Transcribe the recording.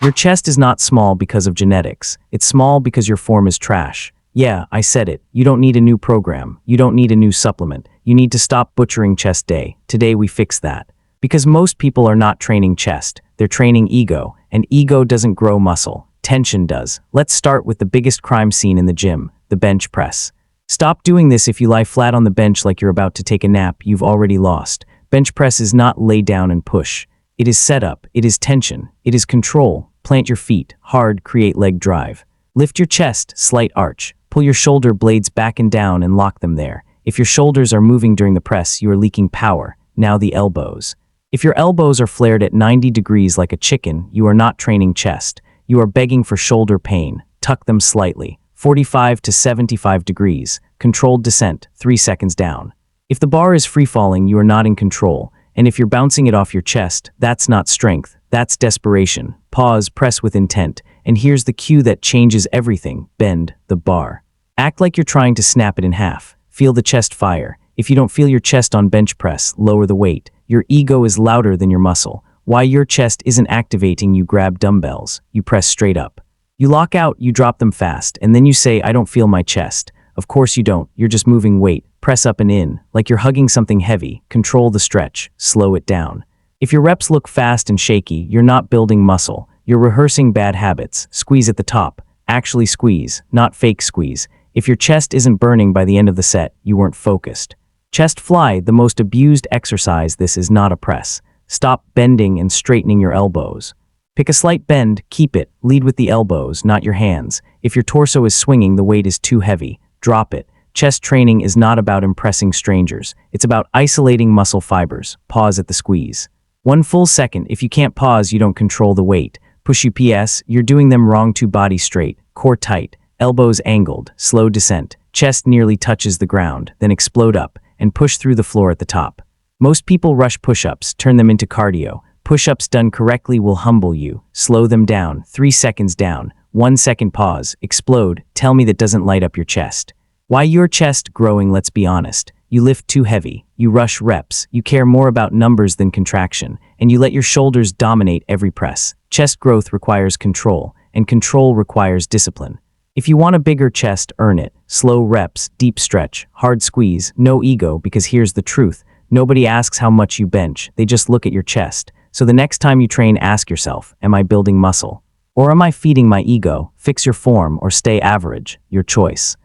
Your chest is not small because of genetics. It's small because your form is trash. Yeah, I said it. You don't need a new program. You don't need a new supplement. You need to stop butchering chest day. Today we fix that. Because most people are not training chest. They're training ego, and ego doesn't grow muscle. Tension does. Let's start with the biggest crime scene in the gym, the bench press. Stop doing this if you lie flat on the bench like you're about to take a nap. You've already lost. Bench press is not lay down and push. It is setup. It is tension. It is control. Plant your feet. Hard, create leg drive. Lift your chest, slight arch. Pull your shoulder blades back and down and lock them there. If your shoulders are moving during the press, you are leaking power. Now the elbows. If your elbows are flared at 90 degrees like a chicken, you are not training chest. You are begging for shoulder pain. Tuck them slightly. 45 to 75 degrees. Controlled descent, 3 seconds down. If the bar is free-falling, you are not in control. And if you're bouncing it off your chest, that's not strength. That's desperation. Pause, press with intent. And here's the cue that changes everything. Bend the bar. Act like you're trying to snap it in half. Feel the chest fire. If you don't feel your chest on bench press, lower the weight. Your ego is louder than your muscle. Why your chest isn't activating, you grab dumbbells. You press straight up. You lock out, you drop them fast, and then you say, I don't feel my chest. Of course you don't. You're just moving weight. Press up and in, like you're hugging something heavy. Control the stretch. Slow it down. If your reps look fast and shaky, you're not building muscle. You're rehearsing bad habits. Squeeze at the top. Actually squeeze, not fake squeeze. If your chest isn't burning by the end of the set, you weren't focused. Chest fly, the most abused exercise. This is not a press. Stop bending and straightening your elbows. Pick a slight bend, keep it. Lead with the elbows, not your hands. If your torso is swinging, the weight is too heavy. Drop it. Chest training is not about impressing strangers. It's about isolating muscle fibers. Pause at the squeeze. 1 full second. If you can't pause, you don't control the weight. Push UPS, you're doing them wrong. To body straight, core tight, elbows angled, slow descent. Chest nearly touches the ground, then explode up and push through the floor at the top. Most people rush push-ups, turn them into cardio. Push-ups done correctly will humble you. Slow them down. 3 seconds down. 1 second pause. Explode. Tell me that doesn't light up your chest. Why your chest growing? Let's be honest. You lift too heavy. You rush reps. You care more about numbers than contraction. And you let your shoulders dominate every press. Chest growth requires control, and control requires discipline. If you want a bigger chest, earn it. Slow reps, deep stretch, hard squeeze, no ego, because here's the truth. Nobody asks how much you bench. They just look at your chest. So the next time you train, ask yourself, am I building muscle? Or am I feeding my ego? Fix your form or stay average. Your choice.